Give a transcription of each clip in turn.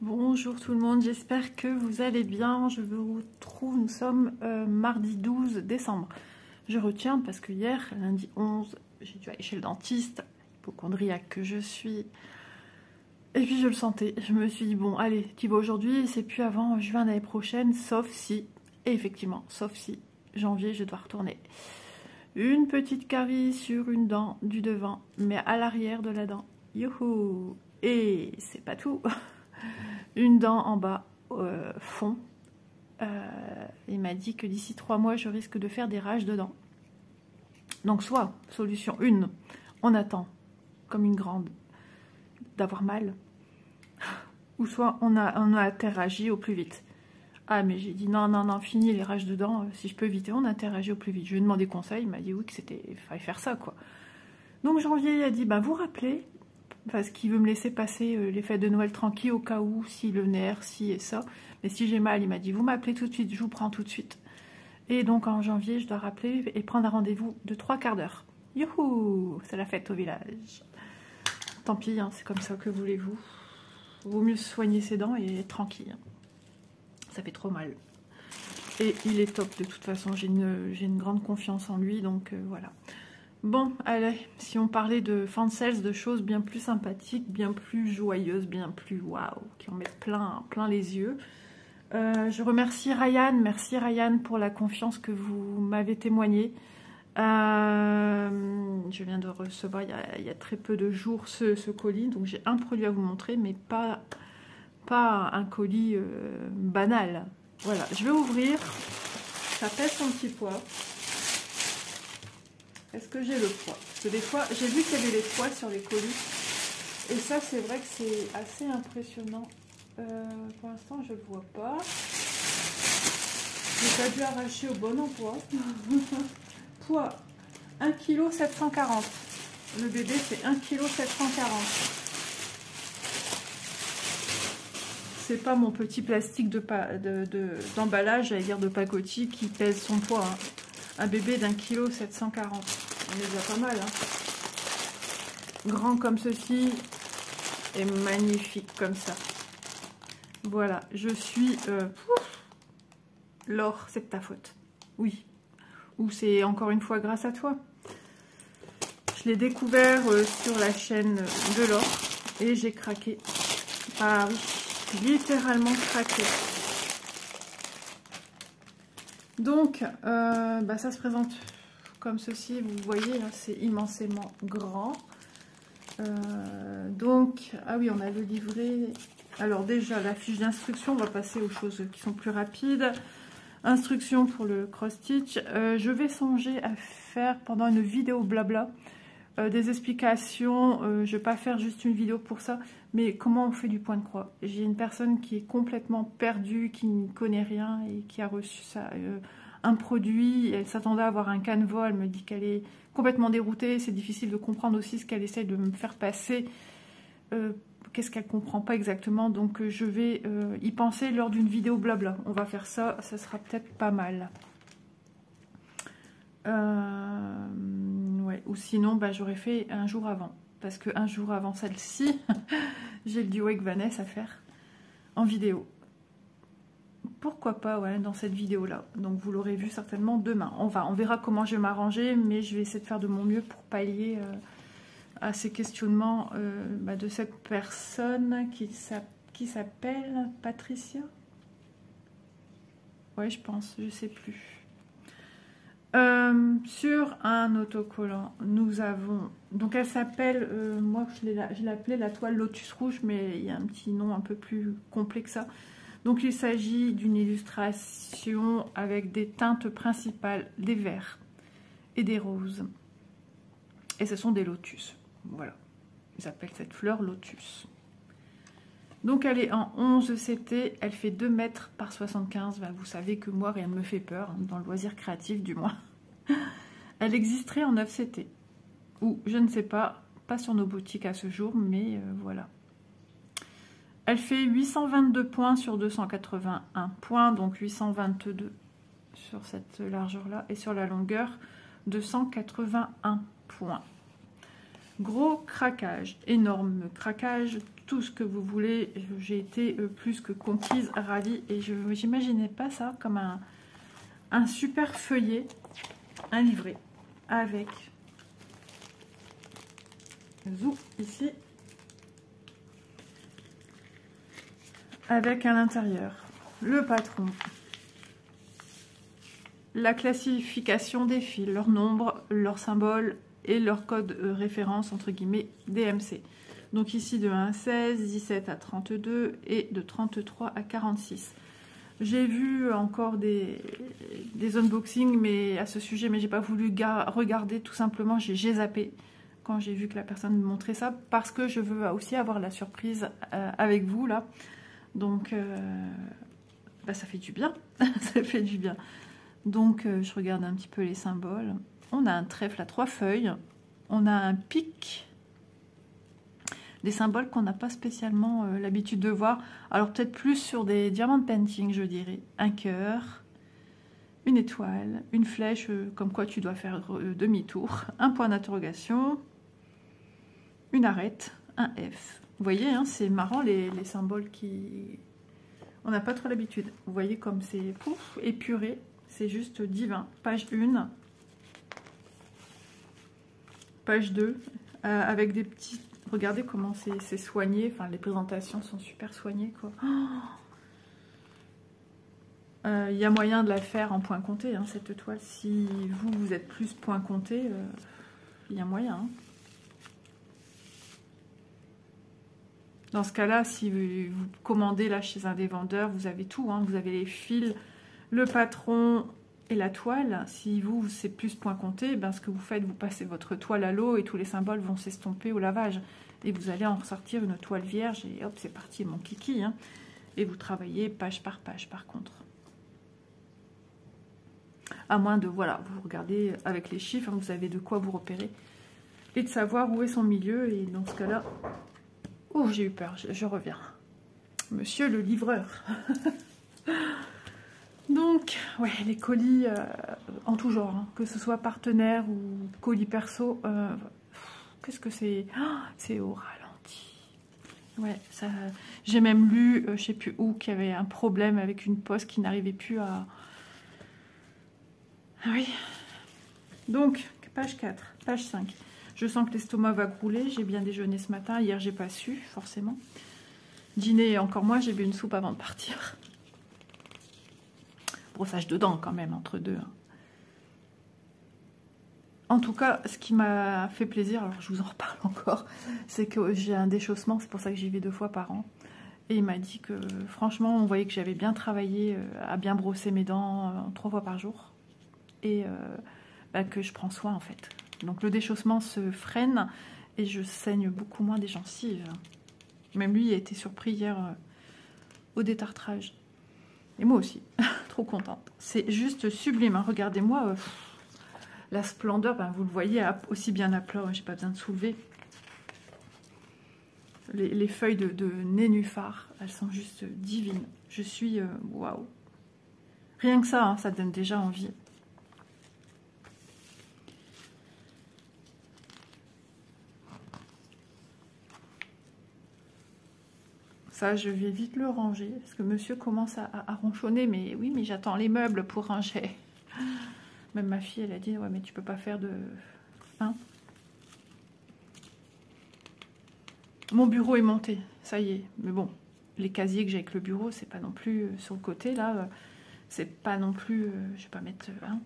Bonjour tout le monde, j'espère que vous allez bien. Je vous retrouve, nous sommes mardi 12 décembre. Je retiens parce que hier, lundi 11, j'ai dû aller chez le dentiste, hypocondriaque que je suis. Et puis je le sentais, je me suis dit bon allez, tu vas aujourd'hui, c'est plus avant juin l'année prochaine, sauf si, et effectivement, sauf si, janvier je dois retourner. Une petite carie sur une dent du devant, mais à l'arrière de la dent. Youhou! Et c'est pas tout. Une dent en bas, fond. Il m'a dit que d'ici 3 mois, je risque de faire des rages de dents. Donc soit, solution 1, on attend, comme une grande, d'avoir mal. Ou soit on interagit au plus vite. Ah mais j'ai dit non, fini les rages de dents, si je peux éviter, on interagit au plus vite. Je lui ai demandé conseil, il m'a dit oui que c'était, fallait faire ça quoi. Donc janvier il a dit bah vous rappelez, parce qu'il veut me laisser passer les fêtes de Noël tranquille au cas où, si le nerf, si et ça. Mais si j'ai mal, il m'a dit vous m'appelez tout de suite, je vous prends tout de suite. Et donc en janvier, je dois rappeler et prendre un rendez-vous de 3/4 d'heure. Youhou, c'est la fête au village. Tant pis, hein, c'est comme ça, que voulez-vous. Vaut mieux soigner ses dents et être tranquille. Ça fait trop mal. Et il est top de toute façon, j'ai une grande confiance en lui, donc voilà. Bon, allez, si on parlait de fan sales, de choses bien plus sympathiques, bien plus joyeuses, bien plus waouh, qui en mettent plein les yeux. Je remercie Ryan, merci Ryan pour la confiance que vous m'avez témoignée. Je viens de recevoir il y a très peu de jours ce colis, donc j'ai un produit à vous montrer, mais pas un colis banal. Voilà, je vais ouvrir, ça pèse son petit poids. Est-ce que j'ai le poids? Parce que des fois, j'ai vu qu'il y avait les poids sur les colis. Et ça, c'est vrai que c'est assez impressionnant. Pour l'instant, je ne le vois pas. J'ai pas dû arracher au bon endroit. Poids, 1,740 kg. Le bébé, c'est 1,740 kg. C'est pas mon petit plastique d'emballage, j'allais dire de pacotille, qui pèse son poids. Hein. Un bébé d'1,740 kg. On est déjà pas mal. Hein. Grand comme ceci et magnifique comme ça. Voilà, je suis... Laure, c'est de ta faute. Oui. Ou c'est encore une fois grâce à toi. Je l'ai découvert sur la chaîne de Laure et j'ai craqué. Ah oui, littéralement craqué. Donc, ça se présente comme ceci, vous voyez, c'est immensément grand. Ah oui, on a le livret. Alors déjà, la fiche d'instruction, on va passer aux choses qui sont plus rapides. Instruction pour le cross-stitch. Je vais songer à faire pendant une vidéo blabla des explications. Je ne vais pas faire juste une vidéo pour ça, mais comment on fait du point de croix. J'ai une personne qui est complètement perdue, qui ne connaît rien et qui a reçu ça... un produit, elle s'attendait à avoir un canevas, elle me dit qu'elle est complètement déroutée, c'est difficile de comprendre aussi ce qu'elle essaie de me faire passer, qu'est-ce qu'elle comprend pas exactement, donc je vais y penser lors d'une vidéo blabla, on va faire ça, ça sera peut-être pas mal. Ouais, ou sinon j'aurais fait un jour avant, parce qu'un jour avant celle-ci, j'ai le duo avec Vanessa à faire en vidéo. Pourquoi pas, ouais, dans cette vidéo-là. Donc, vous l'aurez vu certainement demain. On verra comment je vais m'arranger, mais je vais essayer de faire de mon mieux pour pallier à ces questionnements de cette personne qui s'appelle Patricia. Ouais, je pense, je sais plus. Sur un autocollant, nous avons... Donc, elle s'appelle... moi, je l'ai appelée la toile Lotus Rouge, mais il y a un petit nom un peu plus complet que ça. Donc il s'agit d'une illustration avec des teintes principales, des verts et des roses. Et ce sont des lotus. Voilà. Ils appellent cette fleur lotus. Donc elle est en 11 CT, elle fait 2 mètres par 75. Vous savez que moi, rien ne me fait peur, hein, dans le loisir créatif du moins. Elle existerait en 9 CT. Ou je ne sais pas, pas sur nos boutiques à ce jour, mais voilà. Elle fait 822 points sur 281 points, donc 822 sur cette largeur-là, et sur la longueur, 281 points. Gros craquage, énorme craquage, tout ce que vous voulez. J'ai été plus que conquise, ravie. Et je n'imaginais pas ça comme un super feuillet, un livret, avec zou ici, avec à l'intérieur le patron, la classification des fils, leur nombre, leur symbole et leur code référence entre guillemets DMC. Donc ici de 1 à 16, 17 à 32 et de 33 à 46. J'ai vu encore des unboxings mais à ce sujet, mais j'ai pas voulu regarder, tout simplement j'ai zappé quand j'ai vu que la personne me montrait ça, parce que je veux aussi avoir la surprise avec vous là. Donc bah, ça fait du bien, ça fait du bien. Donc je regarde un petit peu les symboles. On a un trèfle à 3 feuilles, on a un pic, des symboles qu'on n'a pas spécialement l'habitude de voir. Alors peut-être plus sur des diamant painting, je dirais. Un cœur, une étoile, une flèche, comme quoi tu dois faire demi-tour, un point d'interrogation, une arête, un F. Vous voyez, hein, c'est marrant les symboles qui... On n'a pas trop l'habitude. Vous voyez comme c'est pouf, épuré, c'est juste divin. Page 1, page 2, avec des petits... Regardez comment c'est soigné, enfin les présentations sont super soignées quoi. Y a moyen de la faire en point compté, hein, cette toile. Si vous êtes plus point compté, il y a moyen. Hein. Dans ce cas-là, si vous commandez là chez un des vendeurs, vous avez tout. Hein, vous avez les fils, le patron et la toile. Si vous, c'est plus point compté, ben, ce que vous faites, vous passez votre toile à l'eau et tous les symboles vont s'estomper au lavage. Et vous allez en ressortir une toile vierge et hop, c'est parti, mon kiki. Hein. Et vous travaillez page par contre. À moins de, voilà, vous regardez avec les chiffres, hein, vous avez de quoi vous repérer. Et de savoir où est son milieu. Et dans ce cas-là, oh, j'ai eu peur, je reviens. Monsieur le livreur. Donc, ouais, les colis en tout genre, hein, que ce soit partenaire ou colis perso, qu'est-ce que c'est? Oh, c'est au ralenti. Ouais, ça. J'ai même lu, je sais plus où, qu'il y avait un problème avec une poste qui n'arrivait plus à... Ah oui. Donc, page 4, page 5. Je sens que l'estomac va crouler, j'ai bien déjeuné ce matin, hier j'ai pas su, forcément. Dîner, encore moins, j'ai bu une soupe avant de partir. Brossage de dents quand même, entre deux. Hein. En tout cas, ce qui m'a fait plaisir, alors je vous en reparle encore, c'est que j'ai un déchaussement, c'est pour ça que j'y vais 2 fois par an. Et il m'a dit que franchement, on voyait que j'avais bien travaillé à bien brosser mes dents 3 fois par jour. Et bah, que je prends soin en fait. Donc le déchaussement se freine et je saigne beaucoup moins des gencives. Même lui a été surpris hier au détartrage. Et moi aussi, trop contente. C'est juste sublime, hein. Regardez-moi la splendeur, ben, vous le voyez aussi bien à plat, j'ai pas besoin de soulever. Les feuilles de nénuphar, elles sont juste divines. Je suis waouh. Rien que ça, hein, ça donne déjà envie. Ça, je vais vite le ranger, parce que monsieur commence à ronchonner, mais oui, mais j'attends les meubles pour ranger. Même ma fille, elle a dit, ouais, mais tu peux pas faire de... Hein? Mon bureau est monté, ça y est. Mais bon, les casiers que j'ai avec le bureau, c'est pas non plus sur le côté, là. C'est pas non plus... je vais pas mettre... Hein?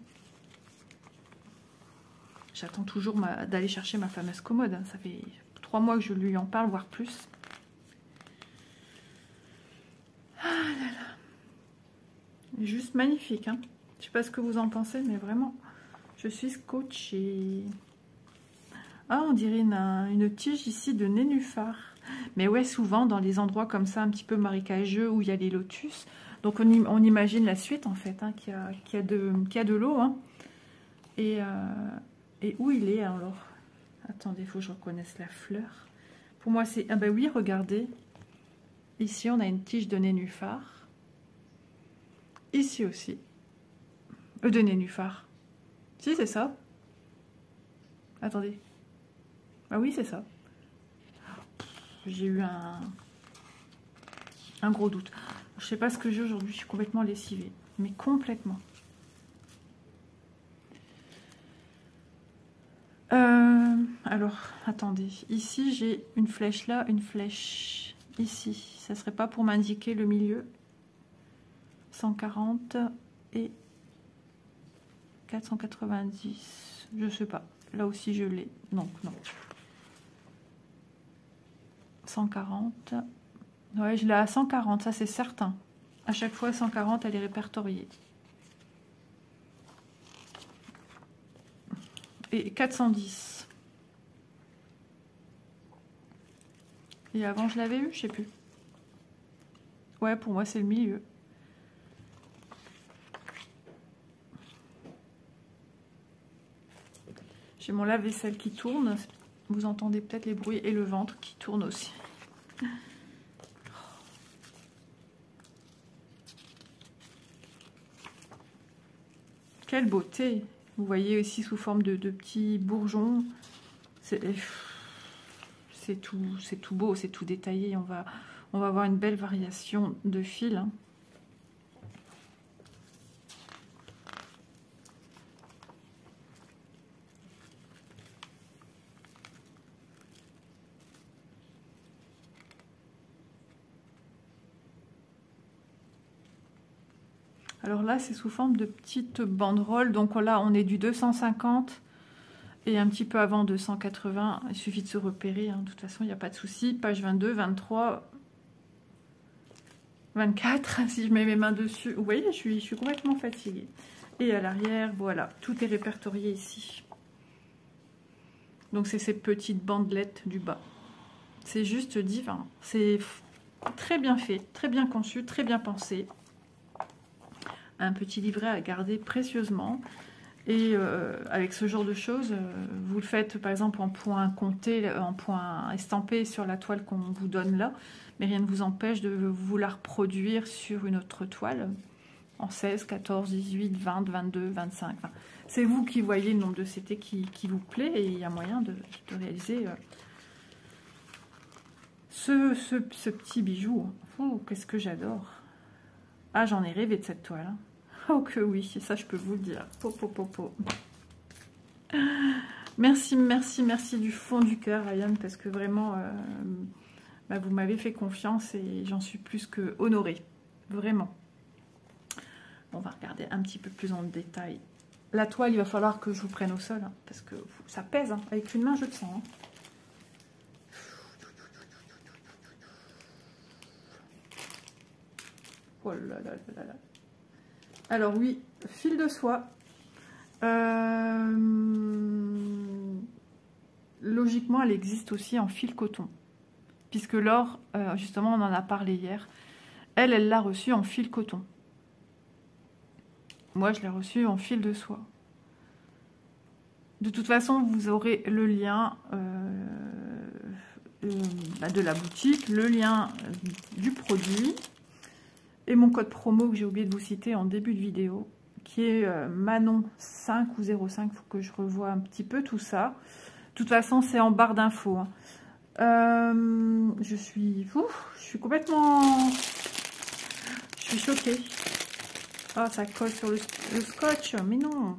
J'attends toujours d'aller chercher ma fameuse commode. Hein. Ça fait 3 mois que je lui en parle, voire plus. Ah là là. Juste magnifique, hein. Je sais pas ce que vous en pensez, mais vraiment, je suis scotchée. Ah, on dirait une tige ici de nénuphar. Mais ouais, souvent dans les endroits comme ça, un petit peu marécageux, où il y a les lotus. Donc on imagine la suite en fait, hein, qu'il y a de l'eau. Hein. Et où il est alors? Attendez, il faut que je reconnaisse la fleur. Pour moi, c'est... Ah ben oui, regardez. Ici, on a une tige de nénuphar. Ici aussi. De nénuphar. Si, c'est ça. Attendez. Ah oui, c'est ça. J'ai eu un gros doute. Je sais pas ce que j'ai aujourd'hui, je suis complètement lessivée. Mais complètement. Alors, attendez. Ici, j'ai une flèche là, une flèche ici. Ça serait pas pour m'indiquer le milieu. 140 et 490. Je sais pas. Là aussi, je l'ai. Non, non. 140. Ouais, je l'ai à 140, ça c'est certain. À chaque fois, 140, elle est répertoriée. Et 410. Et avant, je l'avais eu, je sais plus. Ouais, pour moi, c'est le milieu. J'ai mon lave-vaisselle qui tourne. Vous entendez peut-être les bruits et le ventre qui tourne aussi. Quelle beauté! Vous voyez aussi sous forme de petits bourgeons. C'est tout beau, c'est tout détaillé. On va avoir une belle variation de fils. Hein. Alors là, c'est sous forme de petites banderoles. Donc là, on est du 250 et un petit peu avant 280. Il suffit de se repérer. Hein. De toute façon, il n'y a pas de souci. Page 22, 23, 24. Si je mets mes mains dessus. Vous voyez, je suis complètement fatiguée. Et à l'arrière, voilà. Tout est répertorié ici. Donc, c'est ces petites bandelettes du bas. C'est juste divin. C'est très bien fait, très bien conçu, très bien pensé. Un petit livret à garder précieusement. Et avec ce genre de choses, vous le faites par exemple en point compté, en point estampé sur la toile qu'on vous donne là, mais rien ne vous empêche de vous la reproduire sur une autre toile, en 16, 14, 18, 20, 22, 25. Enfin, c'est vous qui voyez le nombre de CT qui vous plaît et il y a moyen de réaliser ce petit bijou. Oh, qu'est-ce que j'adore! Ah, j'en ai rêvé de cette toile. Hein. Oh que oui, ça je peux vous le dire. Merci, merci, merci du fond du cœur, Ryan, parce que vraiment, vous m'avez fait confiance et j'en suis plus que honorée. Vraiment. On va regarder un petit peu plus en détail. La toile, il va falloir que je vous prenne au sol, hein, parce que ça pèse. Hein. Avec une main, je le sens. Hein. Oh là là là là. Alors oui, fil de soie. Logiquement, elle existe aussi en fil coton. Puisque Laure, justement, on en a parlé hier. Elle l'a reçue en fil coton. Moi, je l'ai reçue en fil de soie. De toute façon, vous aurez le lien de la boutique, le lien du produit et mon code promo que j'ai oublié de vous citer en début de vidéo, qui est Manon 5 ou 05. Il faut que je revoie un petit peu tout ça. De toute façon, c'est en barre d'infos. Hein. Je suis complètement... Je suis choquée. Ah, ça colle sur le scotch. Mais non.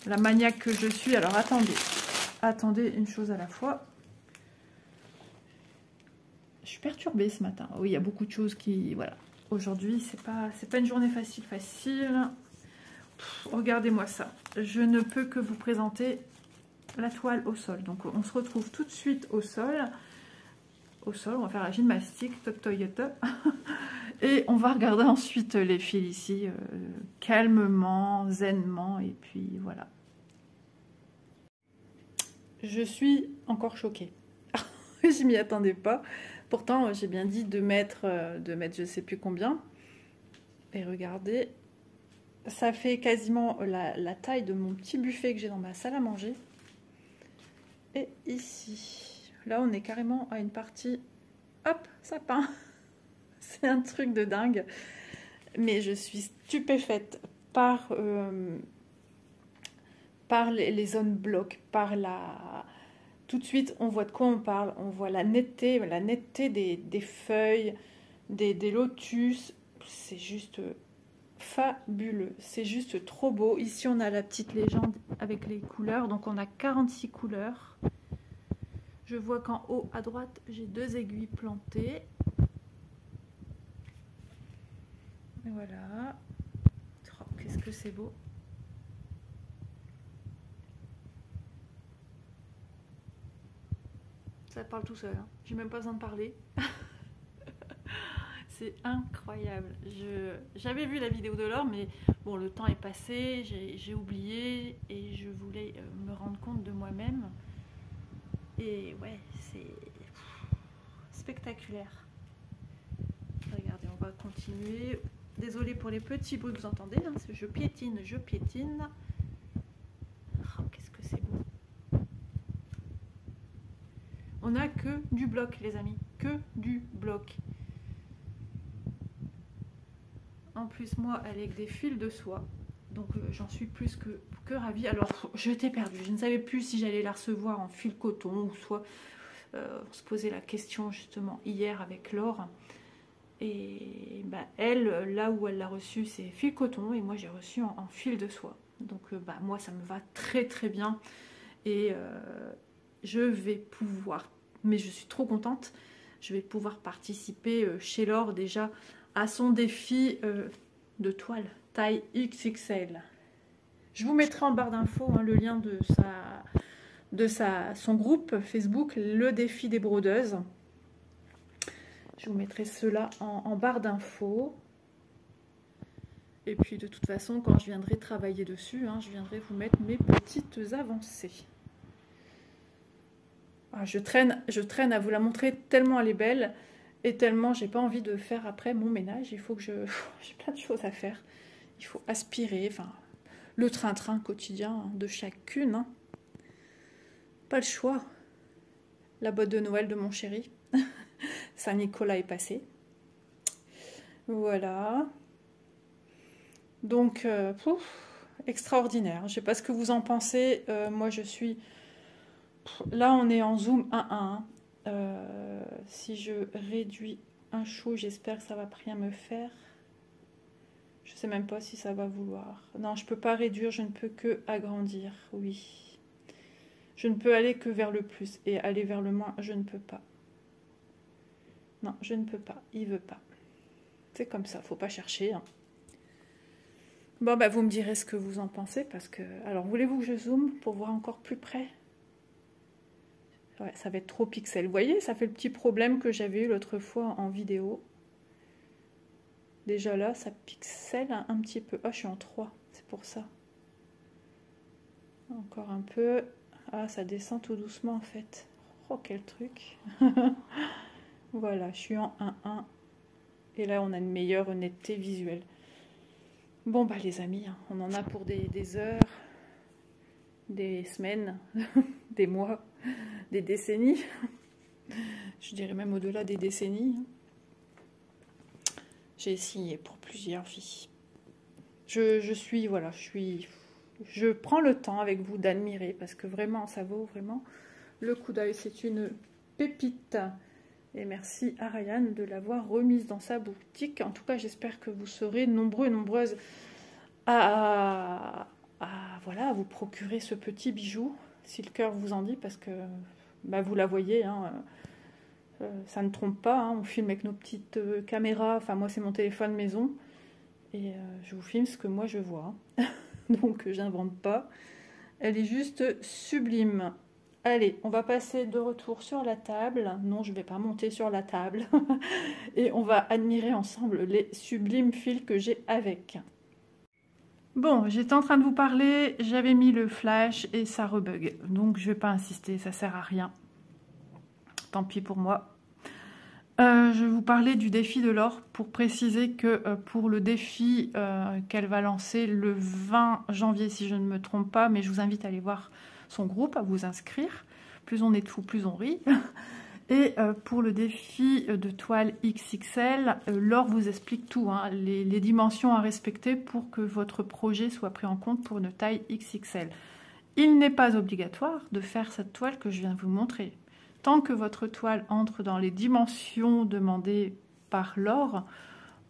La maniaque que je suis. Alors, attendez. Attendez une chose à la fois. Je suis perturbée ce matin. Oui, il y a beaucoup de choses qui... Voilà. Aujourd'hui, c'est pas une journée facile. Regardez-moi ça. Je ne peux que vous présenter la toile au sol. Donc, on se retrouve tout de suite au sol. Au sol, on va faire la gymnastique. Top Toyota. Et on va regarder ensuite les fils ici. Calmement, zenement. Et puis, voilà. Je suis encore choquée. Je m'y attendais pas. Pourtant, j'ai bien dit de mettre je sais plus combien. Et regardez, ça fait quasiment la taille de mon petit buffet que j'ai dans ma salle à manger. Et ici, là, on est carrément à une partie, hop, sapin. C'est un truc de dingue. Mais je suis stupéfaite par les zones blocs, par tout de suite, on voit de quoi on parle. On voit la netteté des feuilles, des lotus. C'est juste fabuleux. C'est juste trop beau. Ici, on a la petite légende avec les couleurs. Donc, on a 46 couleurs. Je vois qu'en haut à droite, j'ai 2 aiguilles plantées. Et voilà. Oh, qu'est-ce que c'est beau. Ça parle tout seul. Hein. J'ai même pas besoin de parler. C'est incroyable. J'avais vu la vidéo de Laure, mais bon, le temps est passé, j'ai oublié et je voulais me rendre compte de moi-même. Et ouais, c'est spectaculaire. Regardez, on va continuer. Désolée pour les petits bruits que vous entendez. Hein, je piétine, je piétine. Oh, qu'est-ce que c'est beau. On n'a que du bloc, les amis. Que du bloc. En plus, moi, elle est avec des fils de soie. Donc, j'en suis plus que ravie. Alors, j'étais perdue. Je ne savais plus si j'allais la recevoir en fil coton ou soit... on se posait la question, justement, hier avec Laure. Et bah, elle, là où elle l'a reçu, c'est fil coton. Et moi, j'ai reçu en fil de soie. Donc, bah, moi, ça me va très, très bien. Et je vais pouvoir... Mais je suis trop contente. Je vais pouvoir participer chez Laure déjà... à son défi de toile taille XXL. Je vous mettrai en barre d'infos hein, le lien de son groupe Facebook, le défi des brodeuses. Je vous mettrai cela en barre d'infos. Et puis de toute façon, quand je viendrai travailler dessus, hein, je viendrai vous mettre mes petites avancées. Ah, je traîne à vous la montrer tellement elle est belle. Et tellement j'ai pas envie de faire après mon ménage, il faut que j'ai plein de choses à faire. Il faut aspirer, enfin le train-train quotidien de chacune. Hein. Pas le choix. La boîte de Noël de mon chéri. Saint-Nicolas est passé. Voilà. Donc, extraordinaire. Je sais pas ce que vous en pensez. Moi je suis... Là on est en zoom 1:1. Si je réduis un chou, j'espère que ça va rien me faire. Je sais même pas si ça va vouloir. Non, je peux pas réduire, je ne peux que agrandir. Oui. Je ne peux aller que vers le plus et aller vers le moins, je ne peux pas. Non, je ne peux pas. Il veut pas. C'est comme ça, faut pas chercher. Hein. Bon, bah vous me direz ce que vous en pensez parce que... Alors, voulez-vous que je zoome pour voir encore plus près ? Ouais, ça va être trop pixel. Vous voyez, ça fait le petit problème que j'avais eu l'autre fois en vidéo. Déjà là, ça pixelle un petit peu. Ah, je suis en 3, c'est pour ça. Encore un peu. Ah, ça descend tout doucement en fait. Oh, quel truc. Voilà, je suis en 1:1. Et là, on a une meilleure honnêteté visuelle. Bon, bah les amis, hein, on en a pour des heures, des semaines, des mois, des décennies. Je dirais même au-delà des décennies. J'ai signé pour plusieurs vies. Je prends le temps avec vous d'admirer parce que vraiment, ça vaut vraiment le coup d'œil. C'est une pépite. Et merci à Ryan de l'avoir remise dans sa boutique. En tout cas, j'espère que vous serez nombreux et nombreuses à vous procurer ce petit bijou, si le cœur vous en dit, parce que bah, vous la voyez, hein, ça ne trompe pas, hein, on filme avec nos petites caméras, enfin moi c'est mon téléphone maison, et je vous filme ce que moi je vois, donc j'invente pas, elle est juste sublime. Allez, on va passer de retour sur la table, non je ne vais pas monter sur la table, et on va admirer ensemble les sublimes fils que j'ai avec. Bon, j'étais en train de vous parler, j'avais mis le flash et ça rebug, donc je ne vais pas insister, ça sert à rien. Tant pis pour moi. Je vais vous parler du défi de Laure pour préciser que pour le défi qu'elle va lancer le 20 janvier, si je ne me trompe pas, mais je vous invite à aller voir son groupe, à vous inscrire. Plus on est de fous, plus on rit. Et pour le défi de toile XXL, Laure vous explique tout, hein, les dimensions à respecter pour que votre projet soit pris en compte pour une taille XXL. il n'est pas obligatoire de faire cette toile que je viens de vous montrer. Tant que votre toile entre dans les dimensions demandées par l'or,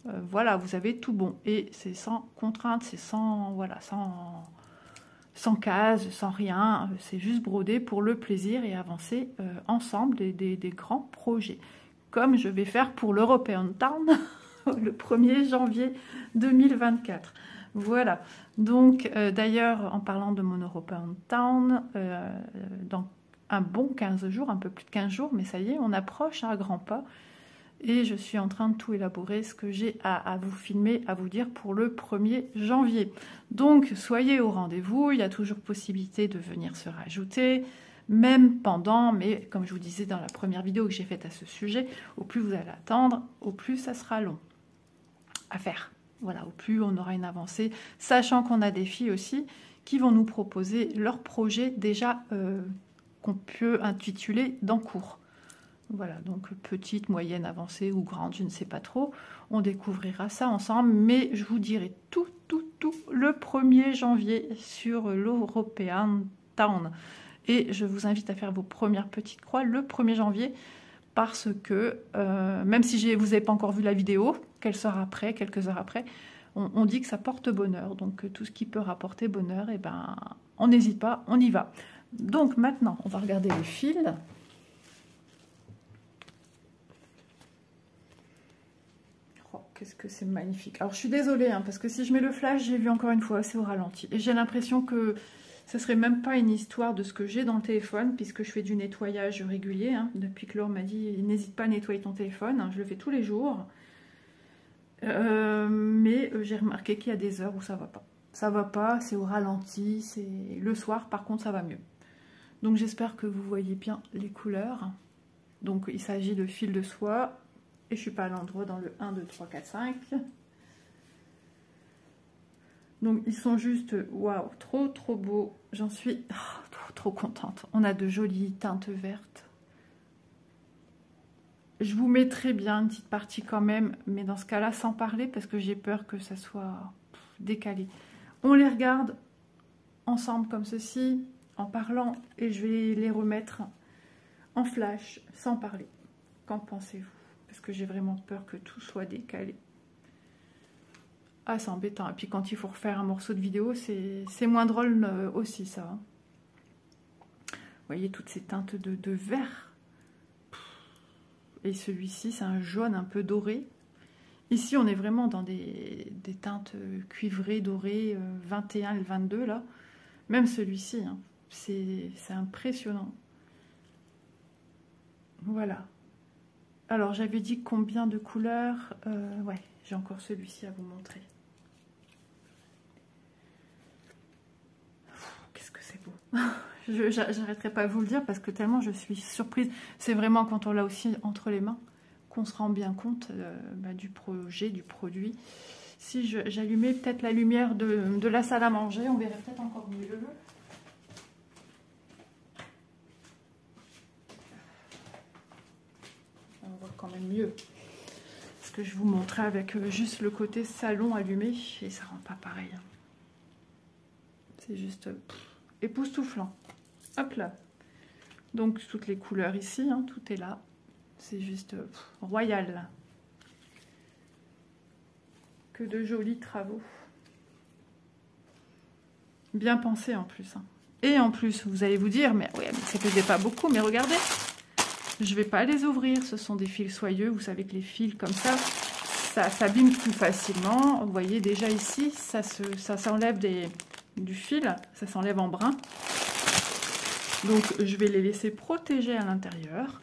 voilà, vous avez tout bon. Et c'est sans contrainte, c'est sans, voilà, sans case, sans rien. C'est juste broder pour le plaisir et avancer ensemble des grands projets. Comme je vais faire pour l'European Town le 1er janvier 2024. Voilà. Donc, d'ailleurs, en parlant de mon European Town, dans un bon 15 jours, un peu plus de 15 jours, mais ça y est, on approche à grands pas. Et je suis en train de tout élaborer, ce que j'ai à vous filmer, à vous dire pour le 1er janvier. Donc, soyez au rendez-vous, il y a toujours possibilité de venir se rajouter, même pendant, mais comme je vous disais dans la première vidéo que j'ai faite à ce sujet, au plus vous allez attendre, au plus ça sera long à faire. Voilà, au plus on aura une avancée, sachant qu'on a des filles aussi qui vont nous proposer leurs projets déjà qu'on peut intituler d'en cours. Voilà, donc petite, moyenne, avancée ou grande, je ne sais pas trop. On découvrira ça ensemble, mais je vous dirai tout le 1er janvier sur l'European Town. Et je vous invite à faire vos premières petites croix le 1er janvier parce que, même si vous n'avez pas encore vu la vidéo, qu'elle sort après, quelques heures après, on dit que ça porte bonheur. Donc tout ce qui peut rapporter bonheur, et ben, on n'hésite pas, on y va. Donc maintenant, on va regarder le fil. Oh, qu'est-ce que c'est magnifique. Alors je suis désolée, hein, parce que si je mets le flash, j'ai vu encore une fois, c'est au ralenti. Et j'ai l'impression que ce serait même pas une histoire de ce que j'ai dans le téléphone, puisque je fais du nettoyage régulier. Hein, depuis que Laure m'a dit, n'hésite pas à nettoyer ton téléphone. Hein, je le fais tous les jours. Mais j'ai remarqué qu'il y a des heures où ça va pas. Ça va pas, c'est au ralenti. Le soir, par contre, ça va mieux. Donc j'espère que vous voyez bien les couleurs. Donc il s'agit de fil de soie. Et je suis pas à l'endroit dans le 1, 2, 3, 4, 5. Donc ils sont juste, waouh, trop beaux. J'en suis trop contente. On a de jolies teintes vertes. Je vous mettrai bien une petite partie quand même, mais dans ce cas-là, sans parler, parce que j'ai peur que ça soit décalé. On les regarde ensemble comme ceci, en parlant, et je vais les remettre en flash, sans parler. Qu'en pensez-vous? Parce que j'ai vraiment peur que tout soit décalé. Ah, c'est embêtant. Et puis quand il faut refaire un morceau de vidéo, c'est moins drôle aussi, ça. Hein. Vous voyez toutes ces teintes de vert. Et celui-ci, c'est un jaune un peu doré. Ici, on est vraiment dans des teintes cuivrées, dorées, 21 et le 22, là. Même celui-ci, hein. C'est impressionnant. Voilà. Alors, j'avais dit combien de couleurs. Ouais, j'ai encore celui-ci à vous montrer. Qu'est-ce que c'est beau. J'arrêterai pas de vous le dire parce que tellement je suis surprise. C'est vraiment quand on l'a aussi entre les mains qu'on se rend bien compte du projet, du produit. Si j'allumais peut-être la lumière de la salle à manger, on verrait peut-être encore mieux. On voit quand même mieux. Parce que je vous montrais avec juste le côté salon allumé et ça rend pas pareil. C'est juste époustouflant. Hop là. Donc toutes les couleurs ici, hein, tout est là. C'est juste royal. Que de jolis travaux. Bien pensé en plus. Hein. Et en plus, vous allez vous dire, mais ouais, mais ça faisait pas beaucoup, mais regardez. Je vais pas les ouvrir, ce sont des fils soyeux. Vous savez que les fils comme ça s'abîme plus facilement. Vous voyez déjà ici, ça s'enlève du fil, ça s'enlève en brin. Donc je vais les laisser protéger à l'intérieur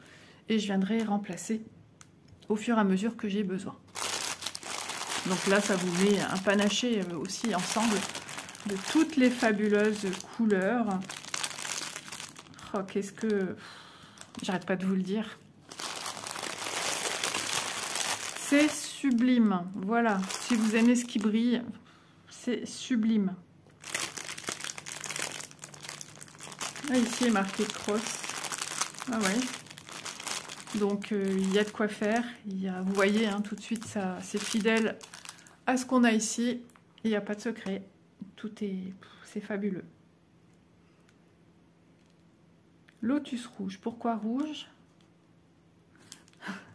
et je viendrai remplacer au fur et à mesure que j'ai besoin. Donc là, ça vous met un panaché aussi ensemble de toutes les fabuleuses couleurs. Oh, qu'est-ce que... J'arrête pas de vous le dire. C'est sublime. Voilà, si vous aimez ce qui brille, c'est sublime. Ah, ici est marqué cross. Ah ouais. Donc il y a de quoi faire. Vous voyez, hein, tout de suite, c'est fidèle à ce qu'on a ici. Il n'y a pas de secret. C'est fabuleux. Lotus rouge. Pourquoi rouge?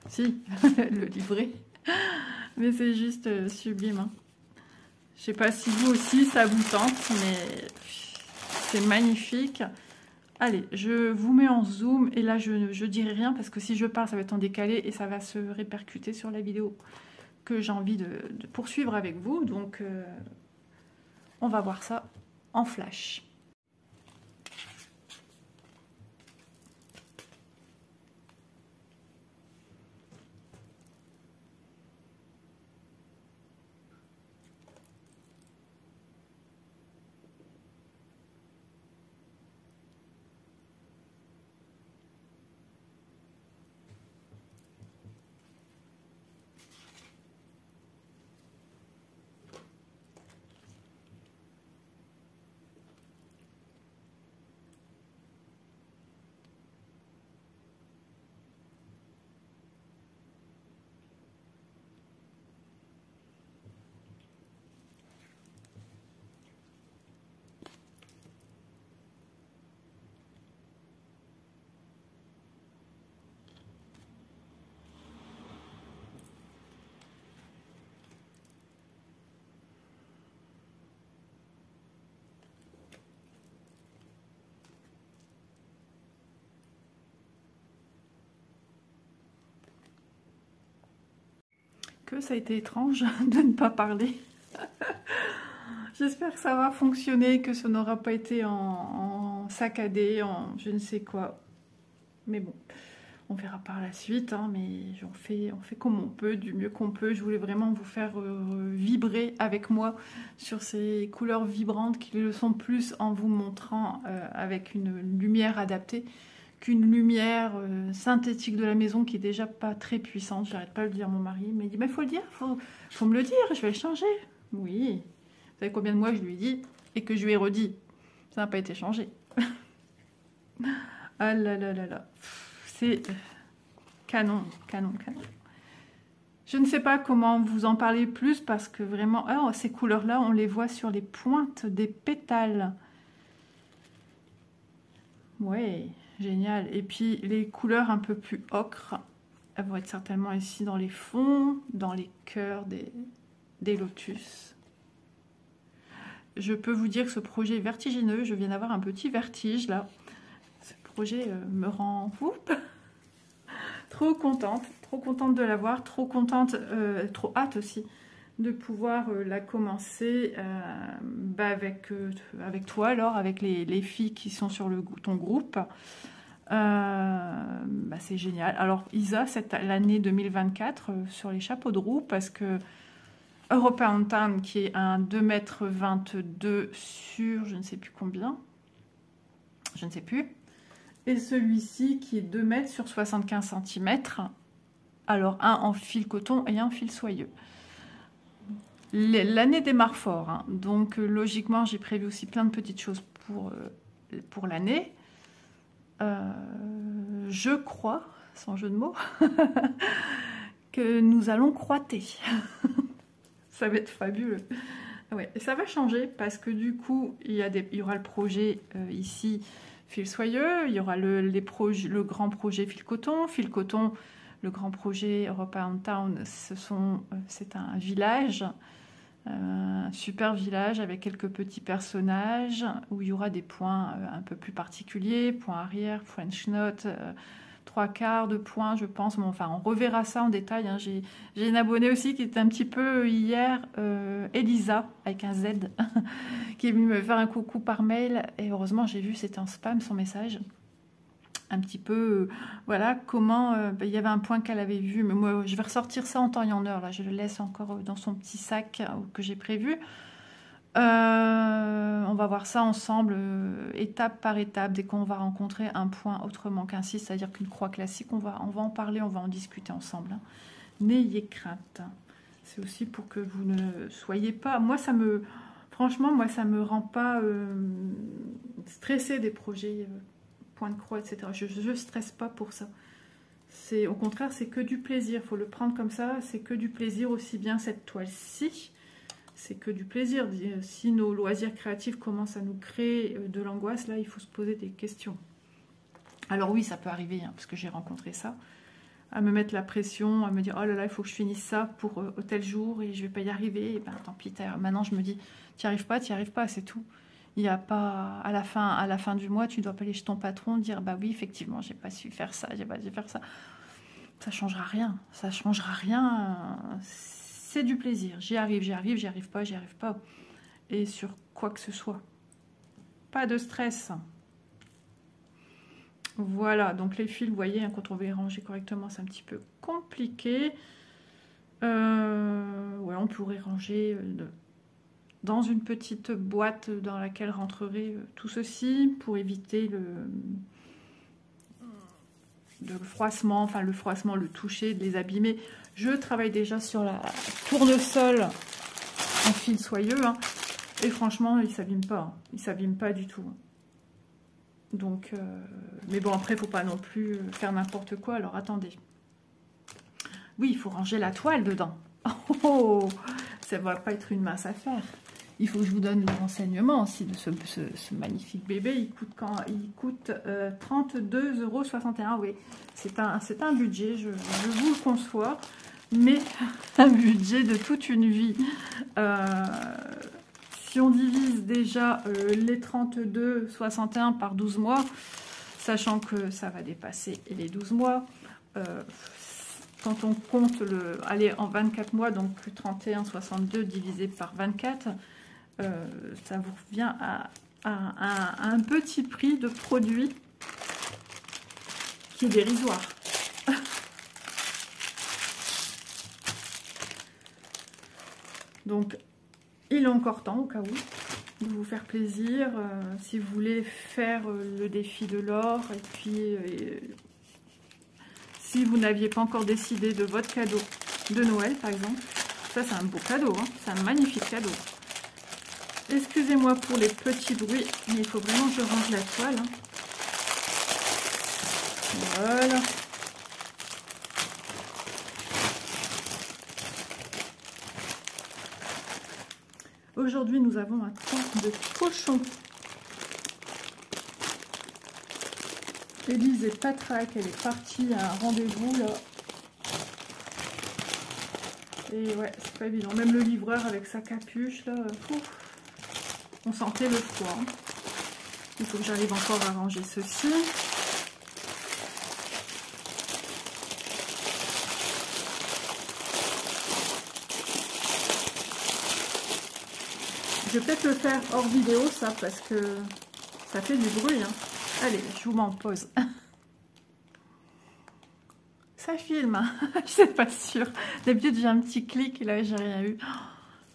Si, le livret. Mais c'est juste sublime. Hein. Je sais pas si vous aussi ça vous tente, mais c'est magnifique. Allez, je vous mets en zoom et là je dirai rien parce que si je parle ça va être en décalé et ça va se répercuter sur la vidéo que j'ai envie de poursuivre avec vous. Donc on va voir ça en flash. Que ça a été étrange de ne pas parler. J'espère que ça va fonctionner, que ça n'aura pas été en saccadé, en je ne sais quoi. Mais bon, on verra par la suite. Hein, mais on fait comme on peut, du mieux qu'on peut. Je voulais vraiment vous faire vibrer avec moi sur ces couleurs vibrantes qui le sont plus en vous montrant avec une lumière adaptée qu'une lumière synthétique de la maison qui est déjà pas très puissante. J'arrête pas de le dire à mon mari. Il m'a dit, mais faut le dire, faut me le dire, je vais le changer. Oui. Vous savez combien de mois je lui ai dit et que je lui ai redit. Ça n'a pas été changé. Ah là là là là. C'est canon, canon, canon. Je ne sais pas comment vous en parler plus parce que vraiment, oh, ces couleurs-là, on les voit sur les pointes des pétales. Ouais. Génial. Et puis les couleurs un peu plus ocre, elles vont être certainement ici dans les fonds, dans les cœurs des lotus. Je peux vous dire que ce projet est vertigineux. Je viens d'avoir un petit vertige là. Ce projet me rend trop contente de l'avoir, trop contente, trop hâte aussi de pouvoir la commencer avec toi alors, avec les filles qui sont sur ton groupe. C'est génial. Alors Isa, l'année 2024 sur les chapeaux de roue, parce que European Town qui est un 2,22 m sur je ne sais plus combien, je ne sais plus, et celui-ci qui est 2 m sur 75 cm, alors un en fil coton et un en fil soyeux. L'année démarre fort, hein. Donc logiquement j'ai prévu aussi plein de petites choses pour l'année. Je crois, sans jeu de mots, que nous allons croîter. Ça va être fabuleux. Ouais, et ça va changer parce que du coup, il y aura le projet ici, fil soyeux, il y aura le grand projet fil coton. Fil coton, le grand projet European Town, c'est un village. Un super village avec quelques petits personnages où il y aura des points un peu plus particuliers, points arrière, French note, 3/4 de points je pense, bon, enfin on reverra ça en détail, hein. J'ai une abonnée aussi qui était un petit peu hier, Elisa avec un Z, qui est venue me faire un coucou par mail et heureusement j'ai vu c'était en spam son message. Un petit peu, voilà, comment, il y avait un point qu'elle avait vu, mais moi, je vais ressortir ça en temps et en heure, là, je le laisse encore dans son petit sac que j'ai prévu. On va voir ça ensemble, étape par étape, dès qu'on va rencontrer un point autrement qu'un 6, c'est-à-dire qu'une croix classique, on va en parler, on va en discuter ensemble. Hein. N'ayez crainte. C'est aussi pour que vous ne soyez pas... Moi, franchement, moi, ça me rend pas stressée des projets... point de croix, etc. Je ne stresse pas pour ça. Au contraire, c'est que du plaisir. Il faut le prendre comme ça. C'est que du plaisir, aussi bien cette toile-ci. C'est que du plaisir. Si nos loisirs créatifs commencent à nous créer de l'angoisse, là, il faut se poser des questions. Alors oui, ça peut arriver, hein, parce que j'ai rencontré ça, à me mettre la pression, à me dire, oh là là, il faut que je finisse ça pour tel jour, et je vais pas y arriver, et ben tant pis, maintenant je me dis, tu n'y arrives pas, c'est tout. Il n'y a pas, à la fin du mois, tu dois pas aller chez ton patron, dire, bah oui, effectivement, j'ai pas su faire ça, j'ai pas su faire ça. Ça changera rien, ça changera rien, c'est du plaisir, j'y arrive pas, et sur quoi que ce soit. Pas de stress. Voilà, donc les fils, vous voyez, hein, quand on veut les ranger correctement, c'est un petit peu compliqué. Ouais, on pourrait ranger dans une petite boîte dans laquelle rentrerait tout ceci pour éviter le froissement, enfin le froissement, le toucher, de les abîmer. Je travaille déjà sur la tournesol en fil soyeux, hein, et franchement, il ne s'abîme pas, hein, il ne s'abîme pas du tout. Donc, mais bon, après, il ne faut pas non plus faire n'importe quoi. Alors, attendez. Oui, il faut ranger la toile dedans. Oh, ça ne va pas être une mince affaire. Il faut que je vous donne le renseignement aussi de ce magnifique bébé. Il coûte 32,61 €. Oui, c'est un budget, je vous le conçois. Mais un budget de toute une vie. Si on divise déjà les 32,61 par 12 mois, sachant que ça va dépasser les 12 mois, quand on compte aller en 24 mois, donc 31,62 divisé par 24, ça vous revient à un petit prix de produit qui est dérisoire. Donc, il est encore temps, au cas où, de vous faire plaisir. Si vous voulez faire le défi de l'or, et puis si vous n'aviez pas encore décidé de votre cadeau de Noël, par exemple, ça c'est un beau cadeau, hein, c'est un magnifique cadeau. Excusez-moi pour les petits bruits, mais il faut vraiment que je range la toile. Hein. Voilà. Aujourd'hui, nous avons un temps de cochon. Élise est patraque, elle est partie à un rendez-vous là. Et ouais, c'est pas évident. Même le livreur avec sa capuche là, on sentait le froid. Hein. Il faut que j'arrive encore à ranger ceci. Je vais peut-être le faire hors vidéo, ça, parce que ça fait du bruit. Hein. Allez, je vous m'en pose. Ça filme, hein. Je sais pas sûr. D'habitude, j'ai un petit clic et là, j'ai rien eu.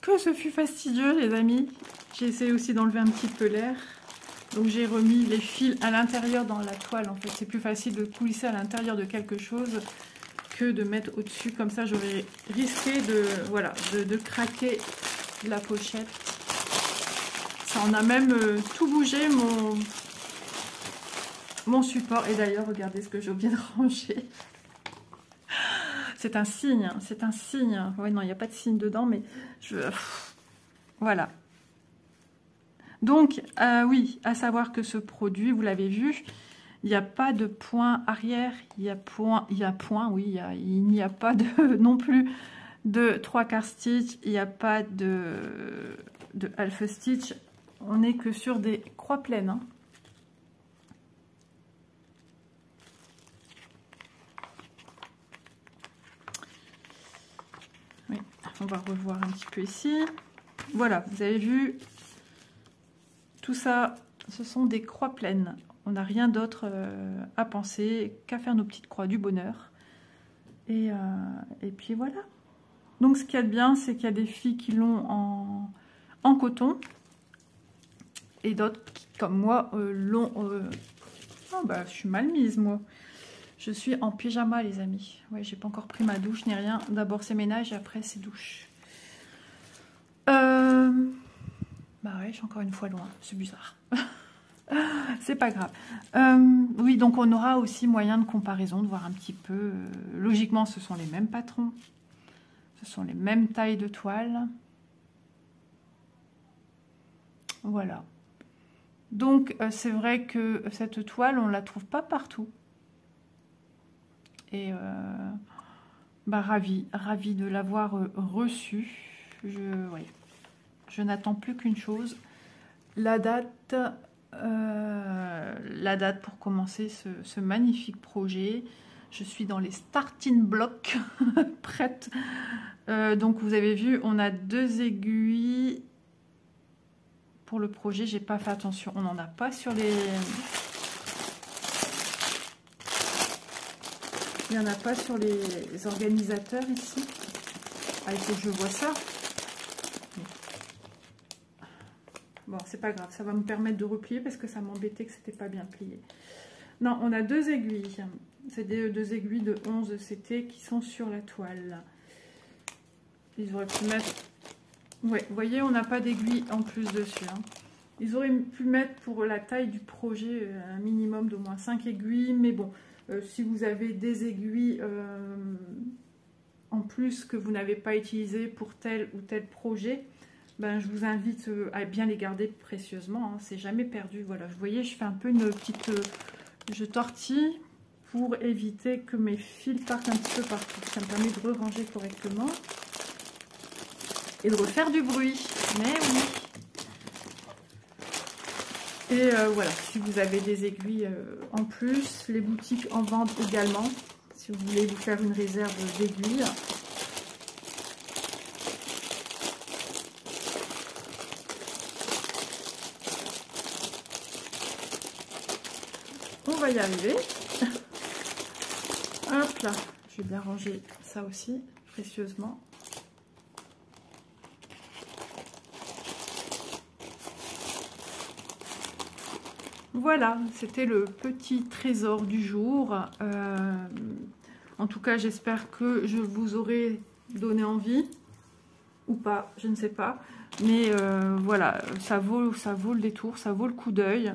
Que ce fut fastidieux, les amis. J'ai essayé aussi d'enlever un petit peu l'air. Donc, j'ai remis les fils à l'intérieur dans la toile. En fait, c'est plus facile de coulisser à l'intérieur de quelque chose que de mettre au-dessus. Comme ça, j'aurais risqué de craquer la pochette. Ça en a même tout bougé, mon support. Et d'ailleurs, regardez ce que j'ai oublié de ranger. C'est un signe, c'est un signe. Ouais, non, il n'y a pas de signe dedans, mais voilà. Donc, oui, à savoir que ce produit, vous l'avez vu, il n'y a pas de point arrière, il n'y a point, oui, il n'y a pas non plus de 3/4 stitch, il n'y a pas de half stitch. On n'est que sur des croix pleines. Hein. Oui, on va revoir un petit peu ici. Voilà, vous avez vu, tout ça, ce sont des croix pleines. On n'a rien d'autre à penser qu'à faire nos petites croix du bonheur. Et puis voilà. Donc ce qu'il y a de bien, c'est qu'il y a des filles qui l'ont en coton. Et d'autres qui, comme moi, l'ont... Oh bah, je suis mal mise, moi. Je suis en pyjama, les amis. Ouais, j'ai pas encore pris ma douche ni rien. D'abord, c'est ménage et après, c'est douche. Bah ouais, je suis encore une fois loin. C'est bizarre. C'est pas grave. Oui, donc on aura aussi moyen de comparaison, de voir un petit peu. Logiquement, ce sont les mêmes patrons. Ce sont les mêmes tailles de toile. Voilà. Donc c'est vrai que cette toile, on ne la trouve pas partout. Et ravie de l'avoir reçue. Je n'attends plus qu'une chose, la date pour commencer ce magnifique projet. Je suis dans les starting blocks, prête. Donc vous avez vu, on a 2 aiguilles pour le projet. J'ai pas fait attention, on n'en a pas sur les... Il n'y en a pas sur les organisateurs ici. Ah, il faut que je vois ça. Bon, c'est pas grave, ça va me permettre de replier parce que ça m'embêtait que c'était pas bien plié. Non, on a 2 aiguilles. C'est des 2 aiguilles de 11 CT qui sont sur la toile. Ils auraient pu mettre... Ouais, vous voyez, on n'a pas d'aiguille en plus dessus. Hein. Ils auraient pu mettre pour la taille du projet un minimum d'au moins 5 aiguilles. Mais bon, si vous avez des aiguilles en plus que vous n'avez pas utilisées pour tel ou tel projet, ben, je vous invite à bien les garder précieusement. Hein. C'est jamais perdu. Voilà, vous voyez, je fais un peu une petite... je tortille pour éviter que mes fils partent un petit peu partout. Ça me permet de ranger correctement et de refaire du bruit. Mais oui. Et voilà, si vous avez des aiguilles en plus, les boutiques en vendent également. Si vous voulez vous faire une réserve d'aiguilles. On va y arriver. Hop là, je vais bien ranger ça aussi précieusement. Voilà, c'était le petit trésor du jour. En tout cas, j'espère que je vous aurai donné envie ou pas, je ne sais pas. Mais voilà, ça vaut le détour, ça vaut le coup d'œil.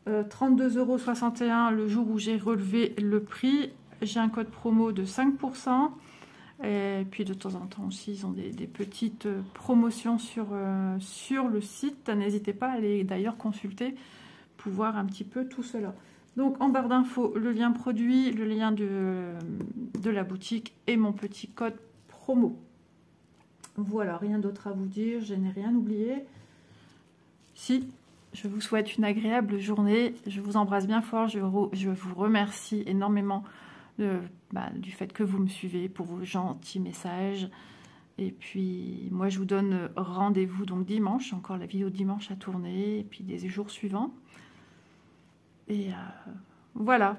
32,61 € le jour où j'ai relevé le prix. J'ai un code promo de 5%. Et puis de temps en temps aussi, ils ont des petites promotions sur le site. N'hésitez pas à aller d'ailleurs consulter pour voir un petit peu tout cela. Donc en barre d'infos, le lien produit, le lien de la boutique et mon petit code promo. Voilà, rien d'autre à vous dire, je n'ai rien oublié. Si, je vous souhaite une agréable journée, je vous embrasse bien fort, je vous remercie énormément du fait que vous me suivez, pour vos gentils messages. Et puis moi je vous donne rendez-vous donc dimanche, encore la vidéo dimanche à tourner, et puis des jours suivants. Et voilà,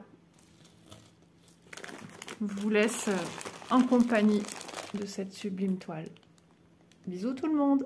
je vous laisse en compagnie de cette sublime toile. Bisous tout le monde!